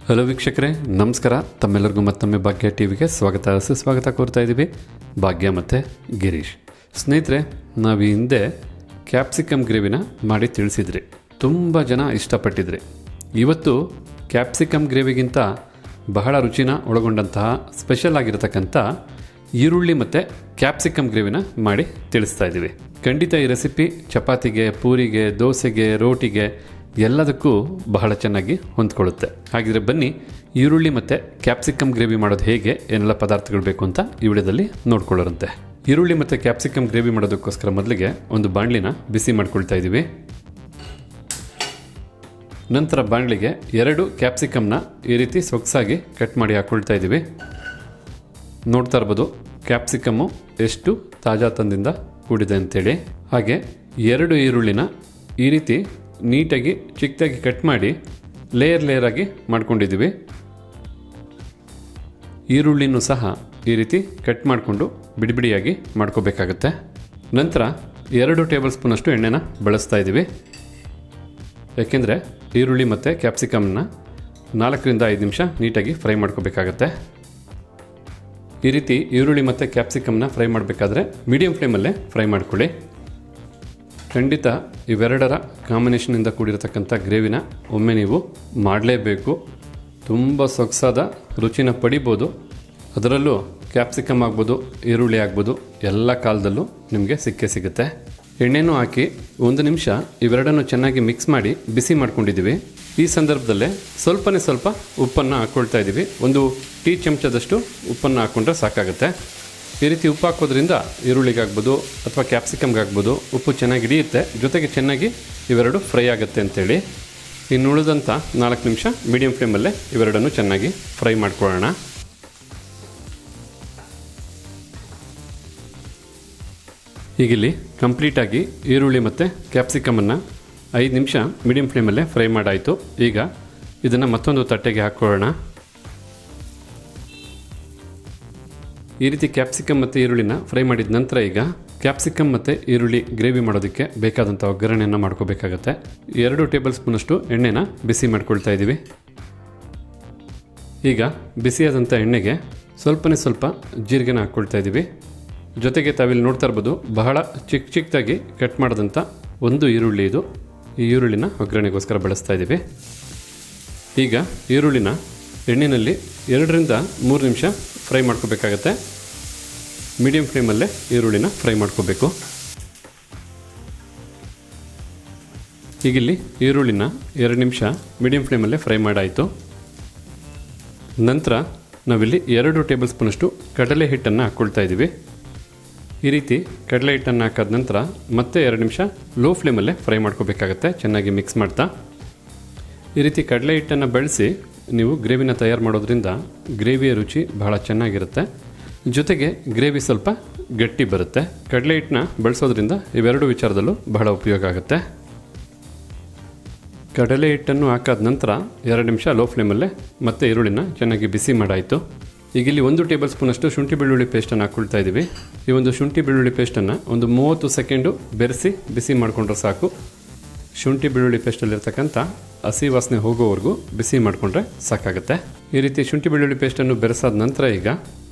Hello ವೀಕ್ಷಕರೇ, ನಮಸ್ಕಾರ. ತಮ್ಮೆಲ್ಲರಿಗೂ ಮತ್ತೊಮ್ಮೆ ಭಾಗ್ಯ ಟಿವಿಗೆ ಸುಸ್ವಾಗತ ಕೋರ್ತಾ ಇದ್ದೀವಿ. ಭಾಗ್ಯ ಮತ್ತು ಗಿರೀಶ್. ಸ್ನೇಹಿತರೆ, ನಾವು ಈ ಹಿಂದೆ ಕ್ಯಾಪ್ಸಿಕಮ್ ಗ್ರೇವಿನ ಮಾಡಿ ತಿಳಿಸಿದ್ರಿ. ತುಂಬ ಜನ ಇಷ್ಟಪಟ್ಟಿದ್ರಿ. ಇವತ್ತು ಕ್ಯಾಪ್ಸಿಕಮ್ ಗ್ರೇವಿಗಿಂತ ಬಹಳ ರುಚಿನ ಒಳಗೊಂಡಂತಹ ಸ್ಪೆಷಲ್ ಆಗಿರತಕ್ಕಂಥ ಈರುಳ್ಳಿ ಮತ್ತು ಕ್ಯಾಪ್ಸಿಕಮ್ ಗ್ರೇವಿನ ಮಾಡಿ ತಿಳಿಸ್ತಾ ಇದ್ದೀವಿ. ಖಂಡಿತ ಈ ರೆಸಿಪಿ ಚಪಾತಿಗೆ, ಪೂರಿಗೆ, ದೋಸೆಗೆ, ರೋಟಿಗೆ ಎಲ್ಲದಕ್ಕೂ ಬಹಳ ಚೆನ್ನಾಗಿ ಹೊಂದ್ಕೊಳ್ಳುತ್ತೆ. ಹಾಗಿದ್ರೆ ಬನ್ನಿ, ಈರುಳ್ಳಿ ಮತ್ತು ಕ್ಯಾಪ್ಸಿಕಮ್ ಗ್ರೇವಿ ಮಾಡೋದು ಹೇಗೆ, ಏನೆಲ್ಲ ಪದಾರ್ಥಗಳು ಬೇಕು ಅಂತ ಈ ವಿಡಿಯೋದಲ್ಲಿ ನೋಡ್ಕೊಳ್ಳೋರಂತೆ. ಈರುಳ್ಳಿ ಮತ್ತು ಕ್ಯಾಪ್ಸಿಕಮ್ ಗ್ರೇವಿ ಮಾಡೋದಕ್ಕೋಸ್ಕರ ಮೊದಲಿಗೆ ಒಂದು ಬಾಣಲಿನ ಬಿಸಿ ಮಾಡ್ಕೊಳ್ತಾ ಇದ್ದೀವಿ. ನಂತರ ಬಾಣಲಿಗೆ 2 ಕ್ಯಾಪ್ಸಿಕಮ್ನ ಈ ರೀತಿ ಸೊಗಸಾಗಿ ಕಟ್ ಮಾಡಿ ಹಾಕ್ಕೊಳ್ತಾ ಇದ್ದೀವಿ. ನೋಡ್ತಾ ಇರ್ಬೋದು ಕ್ಯಾಪ್ಸಿಕಮ್ಮು ಎಷ್ಟು ತಾಜಾ ತಂದಿಂದ ಕೂಡಿದೆ ಅಂತೇಳಿ. ಹಾಗೆ 2 ಈರುಳ್ಳಿನ ಈ ರೀತಿ ನೀಟಾಗಿ ಚಿಕ್ಕದಾಗಿ ಕಟ್ ಮಾಡಿ ಲೇಯರ್ ಆಗಿ ಮಾಡ್ಕೊಂಡಿದ್ದೀವಿ. ಈರುಳ್ಳಿನೂ ಸಹ ಈ ರೀತಿ ಕಟ್ ಮಾಡಿಕೊಂಡು ಬಿಡಿಯಾಗಿ ಮಾಡ್ಕೋಬೇಕಾಗತ್ತೆ. ನಂತರ 2 ಟೇಬಲ್ ಸ್ಪೂನಷ್ಟು ಎಣ್ಣೆನ ಬಳಸ್ತಾ ಇದ್ದೀವಿ. ಯಾಕೆಂದರೆ ಈರುಳ್ಳಿ ಮತ್ತು ಕ್ಯಾಪ್ಸಿಕಮ್ನ 4 ರಿಂದ 5 ನಿಮಿಷ ನೀಟಾಗಿ ಫ್ರೈ ಮಾಡ್ಕೋಬೇಕಾಗತ್ತೆ. ಈ ರೀತಿ ಈರುಳ್ಳಿ ಮತ್ತು ಕ್ಯಾಪ್ಸಿಕಮ್ನ ಫ್ರೈ ಮಾಡಬೇಕಾದ್ರೆ ಮೀಡಿಯಂ ಫ್ಲೇಮಲ್ಲೇ ಫ್ರೈ ಮಾಡ್ಕೊಳ್ಳಿ. ಖಂಡಿತ ಇವೆರಡರ ಕಾಂಬಿನೇಷನಿಂದ ಕೂಡಿರತಕ್ಕಂಥ ಗ್ರೇವಿನ ಒಮ್ಮೆ ನೀವು ಮಾಡಲೇಬೇಕು. ತುಂಬ ಸೊಗಸಾದ ರುಚಿನ ಪಡಿಬೋದು. ಅದರಲ್ಲೂ ಕ್ಯಾಪ್ಸಿಕಮ್ ಆಗ್ಬೋದು, ಈರುಳ್ಳಿ ಆಗ್ಬೋದು, ಎಲ್ಲ ಕಾಲದಲ್ಲೂ ನಿಮಗೆ ಸಿಗುತ್ತೆ. ಎಣ್ಣೆನೂ ಹಾಕಿ 1 ನಿಮಿಷ ಇವೆರಡನ್ನು ಚೆನ್ನಾಗಿ ಮಿಕ್ಸ್ ಮಾಡಿ ಬಿಸಿ ಮಾಡ್ಕೊಂಡಿದ್ದೀವಿ. ಈ ಸಂದರ್ಭದಲ್ಲೇ ಸ್ವಲ್ಪ ಉಪ್ಪನ್ನು ಹಾಕ್ಕೊಳ್ತಾ ಇದ್ದೀವಿ. 1 ಟೀ ಚಮಚದಷ್ಟು ಉಪ್ಪನ್ನು ಹಾಕ್ಕೊಂಡ್ರೆ ಸಾಕಾಗುತ್ತೆ. ಈ ರೀತಿ ಉಪ್ಪು ಹಾಕೋದ್ರಿಂದ ಈರುಳ್ಳಿಗಾಗ್ಬೋದು ಅಥವಾ ಕ್ಯಾಪ್ಸಿಕಮ್ಗಾಗ್ಬೋದು ಉಪ್ಪು ಚೆನ್ನಾಗಿ ಹಿಡಿಯುತ್ತೆ. ಜೊತೆಗೆ ಚೆನ್ನಾಗಿ ಇವೆರಡು ಫ್ರೈ ಆಗುತ್ತೆ ಅಂತೇಳಿ. ಇನ್ನು ಉಳಿದಂಥ 4 ನಿಮಿಷ ಮೀಡಿಯಂ ಫ್ಲೇಮಲ್ಲೇ ಇವೆರಡನ್ನು ಚೆನ್ನಾಗಿ ಫ್ರೈ ಮಾಡ್ಕೊಳ್ಳೋಣ. ಈಗಿಲ್ಲಿ ಕಂಪ್ಲೀಟಾಗಿ ಈರುಳ್ಳಿ ಮತ್ತು ಕ್ಯಾಪ್ಸಿಕಮನ್ನು 5 ನಿಮಿಷ ಮೀಡಿಯಂ ಫ್ಲೇಮಲ್ಲೇ ಫ್ರೈ ಮಾಡಾಯಿತು. ಈಗ ಇದನ್ನು ಮತ್ತೊಂದು ತಟ್ಟೆಗೆ ಹಾಕ್ಕೊಳ್ಳೋಣ. ಈ ರೀತಿ ಕ್ಯಾಪ್ಸಿಕಮ್ ಮತ್ತು ಈರುಳ್ಳಿನ ಫ್ರೈ ಮಾಡಿದ ನಂತರ ಈಗ ಕ್ಯಾಪ್ಸಿಕಮ್ ಮತ್ತು ಈರುಳ್ಳಿ ಗ್ರೇವಿ ಮಾಡೋದಕ್ಕೆ ಬೇಕಾದಂಥ ಒಗ್ಗರಣೆಯನ್ನು ಮಾಡ್ಕೋಬೇಕಾಗತ್ತೆ. 2 ಟೇಬಲ್ ಸ್ಪೂನಷ್ಟು ಎಣ್ಣೆನ ಬಿಸಿ ಮಾಡ್ಕೊಳ್ತಾ ಇದ್ದೀವಿ. ಈಗ ಬಿಸಿಯಾದಂಥ ಎಣ್ಣೆಗೆ ಸ್ವಲ್ಪ ಜೀರಿಗೆನ ಹಾಕ್ಕೊಳ್ತಾ ಇದ್ದೀವಿ. ಜೊತೆಗೆ ತಾವಿಲ್ಲಿ ನೋಡ್ತಾ ಇರ್ಬೋದು ಬಹಳ ಚಿಕ್ಕದಾಗಿ ಕಟ್ ಮಾಡಿದಂಥ 1 ಈರುಳ್ಳಿ ಇದು. ಈ ಈರುಳ್ಳಿನ ಒಗ್ಗರಣೆಗೋಸ್ಕರ ಬಳಸ್ತಾ ಇದ್ದೀವಿ. ಈಗ ಈರುಳ್ಳಿನ ಎಣ್ಣೆಯಲ್ಲಿ 2 ರಿಂದ 3 ನಿಮಿಷ ಫ್ರೈ ಮಾಡ್ಕೋಬೇಕಾಗತ್ತೆ. ಮೀಡಿಯಂ ಫ್ಲೇಮಲ್ಲೇ ಈರುಳ್ಳಿನ ಫ್ರೈ ಮಾಡ್ಕೋಬೇಕು. ಈಗಿಲ್ಲಿ ಈರುಳ್ಳಿನ 2 ನಿಮಿಷ ಮೀಡಿಯಂ ಫ್ಲೇಮಲ್ಲೇ ಫ್ರೈ ಮಾಡಾಯಿತು. ನಂತರ ನಾವಿಲ್ಲಿ 2 ಟೇಬಲ್ ಸ್ಪೂನಷ್ಟು ಕಡಲೆ ಹಿಟ್ಟನ್ನು ಹಾಕ್ಕೊಳ್ತಾ ಇದ್ದೀವಿ. ಈ ರೀತಿ ಕಡಲೆ ಹಿಟ್ಟನ್ನು ಹಾಕಾದ ನಂತರ ಮತ್ತೆ 2 ನಿಮಿಷ ಲೋ ಫ್ಲೇಮಲ್ಲೇ ಫ್ರೈ ಮಾಡ್ಕೋಬೇಕಾಗತ್ತೆ, ಚೆನ್ನಾಗಿ ಮಿಕ್ಸ್ ಮಾಡ್ತಾ. ಈ ರೀತಿ ಕಡಲೆ ಹಿಟ್ಟನ್ನು ಬಳಸಿ ನೀವು ಗ್ರೇವಿನ ತಯಾರು ಮಾಡೋದ್ರಿಂದ ಗ್ರೇವಿಯ ರುಚಿ ಬಹಳ ಚೆನ್ನಾಗಿರುತ್ತೆ. ಜೊತೆಗೆ ಗ್ರೇವಿ ಸ್ವಲ್ಪ ಗಟ್ಟಿ ಬರುತ್ತೆ. ಕಡಲೆ ಹಿಟ್ಟನ್ನ ಬಳಸೋದ್ರಿಂದ ಇವೆರಡು ವಿಚಾರದಲ್ಲೂ ಬಹಳ ಉಪಯೋಗ ಆಗುತ್ತೆ. ಕಡಲೆ ಹಿಟ್ಟನ್ನು ಹಾಕಾದ ನಂತರ 2 ನಿಮಿಷ ಲೋ ಫ್ಲೇಮಲ್ಲೇ ಮತ್ತೆ ಈರುಳ್ಳಿನ ಚೆನ್ನಾಗಿ ಬಿಸಿ ಮಾಡಾಯಿತು. ಈಗ ಇಲ್ಲಿ 1 ಟೇಬಲ್ ಸ್ಪೂನಷ್ಟು ಶುಂಠಿ ಬೆಳ್ಳುಳ್ಳಿ ಪೇಸ್ಟನ್ನು ಹಾಕ್ಕೊಳ್ತಾ ಇದ್ದೀವಿ. ಈ ಒಂದು ಶುಂಠಿ ಬೆಳ್ಳುಳ್ಳಿ ಪೇಸ್ಟನ್ನು ಒಂದು 30 ಸೆಕೆಂಡು ಬೆರೆಸಿ ಬಿಸಿ ಮಾಡಿಕೊಂಡ್ರೆ ಸಾಕು. ಶುಂಠಿ ಬೆಳ್ಳುಳ್ಳಿ ಪೇಸ್ಟಲ್ಲಿರ್ತಕ್ಕಂಥ ಹಸಿ ವಾಸನೆ ಹೋಗೋವರೆಗೂ ಬಿಸಿ ಮಾಡಿಕೊಂಡ್ರೆ ಸಾಕಾಗುತ್ತೆ. ಈ ರೀತಿ ಶುಂಠಿ ಬೆಳ್ಳುಳ್ಳಿ ಪೇಸ್ಟನ್ನು ಬೆರೆಸಾದ ನಂತರ ಈಗ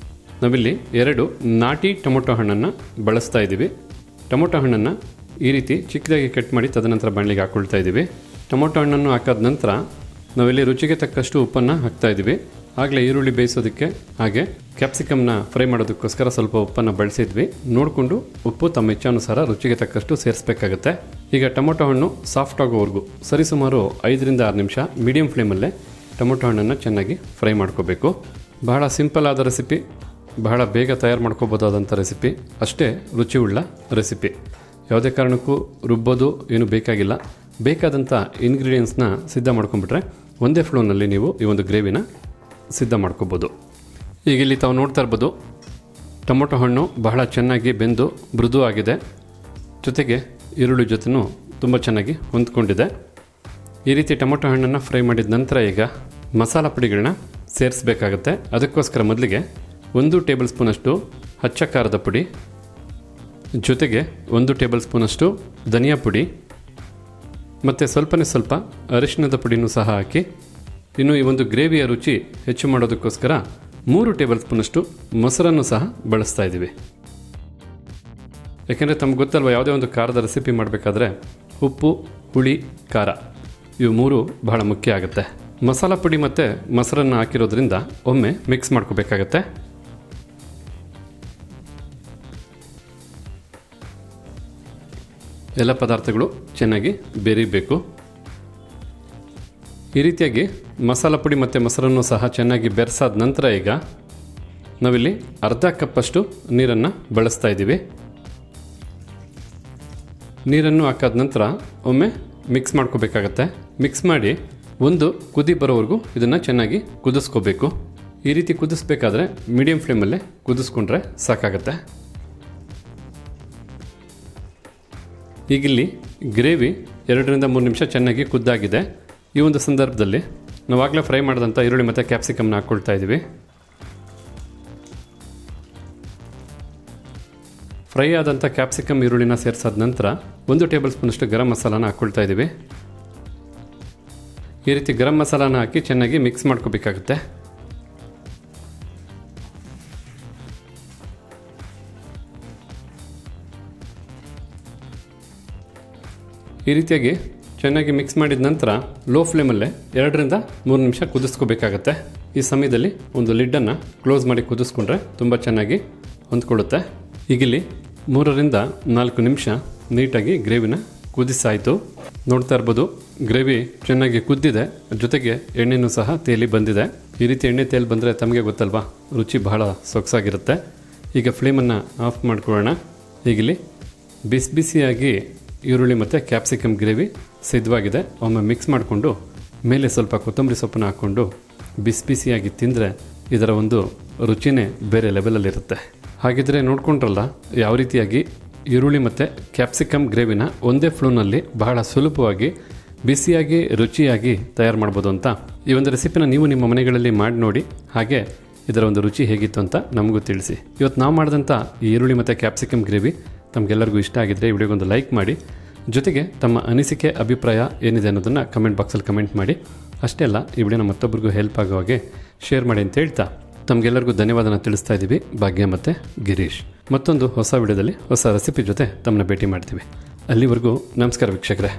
ನಾವಿಲ್ಲಿ 2 ನಾಟಿ ಟೊಮೊಟೊ ಹಣ್ಣನ್ನು ಬಳಸ್ತಾ ಇದ್ದೀವಿ. ಟೊಮೊಟೊ ಹಣ್ಣನ್ನು ಈ ರೀತಿ ಚಿಕ್ಕದಾಗಿ ಕಟ್ ಮಾಡಿ ತದನಂತರ ಬಾಣಲಿಗೆ ಹಾಕ್ಕೊಳ್ತಾ ಇದ್ದೀವಿ. ಟೊಮೊಟೊ ಹಣ್ಣನ್ನು ಹಾಕಾದ ನಂತರ ನಾವಿಲ್ಲಿ ರುಚಿಗೆ ತಕ್ಕಷ್ಟು ಉಪ್ಪನ್ನು ಹಾಕ್ತಾ ಇದ್ದೀವಿ. ಆಗಲೇ ಈರುಳ್ಳಿ ಬೇಯಿಸೋದಕ್ಕೆ ಹಾಗೆ ಕ್ಯಾಪ್ಸಿಕಮ್ನ ಫ್ರೈ ಮಾಡೋದಕ್ಕೋಸ್ಕರ ಸ್ವಲ್ಪ ಉಪ್ಪನ್ನು ಬಳಸಿದ್ವಿ. ನೋಡಿಕೊಂಡು ಉಪ್ಪು ತಮ್ಮ ಇಚ್ಛಾನುಸಾರ ರುಚಿಗೆ ತಕ್ಕಷ್ಟು ಸೇರಿಸಬೇಕಾಗತ್ತೆ. ಈಗ ಟೊಮೊಟೊ ಹಣ್ಣು ಸಾಫ್ಟ್ ಆಗೋವರೆಗೂ ಸರಿಸುಮಾರು 5 ರಿಂದ 6 ನಿಮಿಷ ಮೀಡಿಯಂ ಫ್ಲೇಮಲ್ಲೇ ಟೊಮೊಟೊ ಹಣ್ಣನ್ನು ಚೆನ್ನಾಗಿ ಫ್ರೈ ಮಾಡ್ಕೋಬೇಕು. ಬಹಳ ಸಿಂಪಲ್ ಆದ ರೆಸಿಪಿ, ಬಹಳ ಬೇಗ ತಯಾರು ಮಾಡ್ಕೋಬೋದಾದಂಥ ರೆಸಿಪಿ, ಅಷ್ಟೇ ರುಚಿಯುಳ್ಳ ರೆಸಿಪಿ. ಯಾವುದೇ ಕಾರಣಕ್ಕೂ ರುಬ್ಬೋದು ಏನು ಬೇಕಾಗಿಲ್ಲ. ಬೇಕಾದಂಥ ಇಂಗ್ರೀಡಿಯೆಂಟ್ಸ್ನ ಸಿದ್ಧ ಮಾಡ್ಕೊಂಡ್ಬಿಟ್ರೆ ಒಂದೇ ಫ್ಲೋನಲ್ಲಿ ನೀವು ಈ ಒಂದು ಗ್ರೇವಿನ ಸಿದ್ಧ ಮಾಡ್ಕೋಬೋದು. ಈಗ ಇಲ್ಲಿ ತಾವು ನೋಡ್ತಾ ಇರ್ಬೋದು ಟೊಮೊಟೊ ಹಣ್ಣು ಬಹಳ ಚೆನ್ನಾಗಿ ಬೆಂದು ಮೃದು ಆಗಿದೆ. ಜೊತೆಗೆ ಈರುಳ್ಳಿ ಜೊತೆನೂ ತುಂಬ ಚೆನ್ನಾಗಿ ಹೊಂದ್ಕೊಂಡಿದೆ. ಈ ರೀತಿ ಟೊಮೊಟೊ ಹಣ್ಣನ್ನು ಫ್ರೈ ಮಾಡಿದ ನಂತರ ಈಗ ಮಸಾಲ ಪುಡಿಗಳನ್ನ ಸೇರಿಸಬೇಕಾಗತ್ತೆ. ಅದಕ್ಕೋಸ್ಕರ ಮೊದಲಿಗೆ 1 ಟೇಬಲ್ ಸ್ಪೂನಷ್ಟು ಅಚ್ಚ ಖಾರದ ಪುಡಿ, ಜೊತೆಗೆ 1 ಟೇಬಲ್ ಸ್ಪೂನಷ್ಟು ಧನಿಯಾ ಪುಡಿ ಮತ್ತು ಸ್ವಲ್ಪ ಅರಿಶಿಣದ ಪುಡಿನೂ ಸಹ ಹಾಕಿ ಇನ್ನು ಈ ಒಂದು ಗ್ರೇವಿಯ ರುಚಿ ಹೆಚ್ಚು ಮಾಡೋದಕ್ಕೋಸ್ಕರ 3 ಟೇಬಲ್ ಸ್ಪೂನಷ್ಟು ಮೊಸರನ್ನು ಸಹ ಬಳಸ್ತಾ ಇದ್ದೀವಿ. ಯಾಕೆಂದರೆ ತಮ್ಗೆ ಗೊತ್ತಲ್ವ, ಯಾವುದೇ ಒಂದು ಖಾರದ ರೆಸಿಪಿ ಮಾಡಬೇಕಾದ್ರೆ ಉಪ್ಪು, ಹುಳಿ, ಖಾರ ಇವು 3 ಬಹಳ ಮುಖ್ಯ ಆಗುತ್ತೆ. ಮಸಾಲ ಪುಡಿ ಮತ್ತು ಮೊಸರನ್ನು ಹಾಕಿರೋದ್ರಿಂದ ಒಮ್ಮೆ ಮಿಕ್ಸ್ ಮಾಡ್ಕೋಬೇಕಾಗತ್ತೆ. ಎಲ್ಲ ಪದಾರ್ಥಗಳು ಚೆನ್ನಾಗಿ ಬೆರಿಬೇಕು. ಈ ರೀತಿಯಾಗಿ ಮಸಾಲ ಪುಡಿ ಮತ್ತು ಮೊಸರನ್ನು ಸಹ ಚೆನ್ನಾಗಿ ಬೆರೆಸಾದ ನಂತರ ಈಗ ನಾವಿಲ್ಲಿ ಅರ್ಧ ಕಪ್ಪಷ್ಟು ನೀರನ್ನು ಬಳಸ್ತಾ ಇದ್ದೀವಿ. ನೀರನ್ನು ಹಾಕಾದ ನಂತರ ಒಮ್ಮೆ ಮಿಕ್ಸ್ ಮಾಡ್ಕೋಬೇಕಾಗತ್ತೆ. ಮಿಕ್ಸ್ ಮಾಡಿ ಒಂದು ಕುದಿ ಬರೋವರೆಗೂ ಇದನ್ನು ಚೆನ್ನಾಗಿ ಕುದಿಸ್ಕೋಬೇಕು. ಈ ರೀತಿ ಕುದಿಸ್ಬೇಕಾದ್ರೆ ಮೀಡಿಯಂ ಫ್ಲೇಮಲ್ಲೇ ಕುದಿಸ್ಕೊಂಡ್ರೆ ಸಾಕಾಗತ್ತೆ. ಈಗಿಲ್ಲಿ ಗ್ರೇವಿ 2-3 ನಿಮಿಷ ಚೆನ್ನಾಗಿ ಕುದ್ದಾಗಿದೆ. ಈ ಒಂದು ಸಂದರ್ಭದಲ್ಲಿ ನಾವಾಗಲೇ ಫ್ರೈ ಮಾಡಿದಂಥ ಈರುಳ್ಳಿ ಮತ್ತು ಕ್ಯಾಪ್ಸಿಕಮ್ನ ಹಾಕ್ಕೊಳ್ತಾ ಇದ್ದೀವಿ. ಫ್ರೈ ಆದಂಥ ಕ್ಯಾಪ್ಸಿಕಮ್ ಈರುಳ್ಳಿನ ಸೇರಿಸಾದ ನಂತರ 1 ಟೇಬಲ್ ಸ್ಪೂನಷ್ಟು ಗರಂ ಮಸಾಲಾನ ಹಾಕ್ಕೊಳ್ತಾ ಇದ್ದೀವಿ. ಈ ರೀತಿ ಗರಂ ಮಸಾಲಾನ ಹಾಕಿ ಚೆನ್ನಾಗಿ ಮಿಕ್ಸ್ ಮಾಡ್ಕೋಬೇಕಾಗುತ್ತೆ. ಈ ರೀತಿಯಾಗಿ ಚೆನ್ನಾಗಿ ಮಿಕ್ಸ್ ಮಾಡಿದ ನಂತರ ಲೋ ಫ್ಲೇಮಲ್ಲೇ 2-3 ನಿಮಿಷ ಕುದಿಸ್ಕೋಬೇಕಾಗತ್ತೆ. ಈ ಸಮಯದಲ್ಲಿ ಒಂದು ಲಿಡ್ಡನ್ನು ಕ್ಲೋಸ್ ಮಾಡಿ ಕುದಿಸ್ಕೊಂಡ್ರೆ ತುಂಬ ಚೆನ್ನಾಗಿ ಹೊಂದ್ಕೊಳ್ಳುತ್ತೆ. ಈಗಿಲ್ಲಿ 3-4 ನಿಮಿಷ ನೀಟಾಗಿ ಗ್ರೇವಿನ ಕುದಿಸಾಯಿತು. ನೋಡ್ತಾ ಇರ್ಬೋದು, ಗ್ರೇವಿ ಚೆನ್ನಾಗಿ ಕುದ್ದಿದೆ, ಜೊತೆಗೆ ಎಣ್ಣೆನೂ ಸಹ ತೇಲಿ ಬಂದಿದೆ. ಈ ರೀತಿ ಎಣ್ಣೆ ತೇಲಿ ಬಂದರೆ ತಮಗೆ ಗೊತ್ತಲ್ವಾ, ರುಚಿ ಬಹಳ ಸೊಗಸಾಗಿರುತ್ತೆ. ಈಗ ಫ್ಲೇಮನ್ನು ಆಫ್ ಮಾಡ್ಕೊಳ್ಳೋಣ. ಈಗಿಲ್ಲಿ ಬಿಸಿಯಾಗಿ ಈರುಳ್ಳಿ ಮತ್ತು ಕ್ಯಾಪ್ಸಿಕಮ್ ಗ್ರೇವಿ ಸಿದ್ಧವಾಗಿದೆ. ಒಮ್ಮೆ ಮಿಕ್ಸ್ ಮಾಡಿಕೊಂಡು ಮೇಲೆ ಸ್ವಲ್ಪ ಕೊತ್ತಂಬರಿ ಸೊಪ್ಪನ್ನು ಹಾಕ್ಕೊಂಡು ಬಿಸಿಯಾಗಿ ತಿಂದರೆ ಇದರ ಒಂದು ರುಚಿನೇ ಬೇರೆ ಲೆವೆಲಲ್ಲಿರುತ್ತೆ. ಹಾಗಿದ್ರೆ ನೋಡ್ಕೊಂಡ್ರಲ್ಲ ಯಾವ ರೀತಿಯಾಗಿ ಈರುಳ್ಳಿ ಮತ್ತು ಕ್ಯಾಪ್ಸಿಕಮ್ ಗ್ರೇವಿನ ಒಂದೇ ಫ್ಲೋನಲ್ಲಿ ಬಹಳ ಸುಲಭವಾಗಿ ಬಿಸಿಯಾಗಿ ರುಚಿಯಾಗಿ ತಯಾರು ಮಾಡ್ಬೋದು ಅಂತ. ಈ ಒಂದು ರೆಸಿಪಿನ ನೀವು ನಿಮ್ಮ ಮನೆಗಳಲ್ಲಿ ಮಾಡಿ ನೋಡಿ, ಹಾಗೆ ಇದರ ಒಂದು ರುಚಿ ಹೇಗಿತ್ತು ಅಂತ ನಮಗೂ ತಿಳಿಸಿ. ಇವತ್ತು ನಾವು ಮಾಡಿದಂಥ ಈ ಈರುಳ್ಳಿ ಮತ್ತು ಕ್ಯಾಪ್ಸಿಕಮ್ ಗ್ರೇವಿ ತಮಗೆಲ್ಲರಿಗೂ ಇಷ್ಟ ಆಗಿದ್ದರೆ ಈ ವಿಡಿಯೋಗೊಂದು ಲೈಕ್ ಮಾಡಿ, ಜೊತೆಗೆ ತಮ್ಮ ಅನಿಸಿಕೆ ಅಭಿಪ್ರಾಯ ಏನಿದೆ ಅನ್ನೋದನ್ನು ಕಮೆಂಟ್ ಬಾಕ್ಸಲ್ಲಿ ಕಮೆಂಟ್ ಮಾಡಿ. ಅಷ್ಟೇ ಅಲ್ಲ, ಈ ವಿಡಿಯೋನ ಮತ್ತೊಬ್ಬರಿಗೂ ಹೆಲ್ಪ್ ಆಗೋ ಹಾಗೆ ಶೇರ್ ಮಾಡಿ ಅಂತ ಹೇಳ್ತಾ ತಮಗೆಲ್ಲರಿಗೂ ಧನ್ಯವಾದನ ತಿಳಿಸ್ತಾ ಇದ್ದೀವಿ. ಭಾಗ್ಯ ಮತ್ತು ಗಿರೀಶ್. ಮತ್ತೊಂದು ಹೊಸ ವಿಡಿಯೋದಲ್ಲಿ ಹೊಸ ರೆಸಿಪಿ ಜೊತೆ ತಮ್ಮನ್ನ ಭೇಟಿ ಮಾಡ್ತೀವಿ. ಅಲ್ಲಿವರೆಗೂ ನಮಸ್ಕಾರ ವೀಕ್ಷಕರೇ.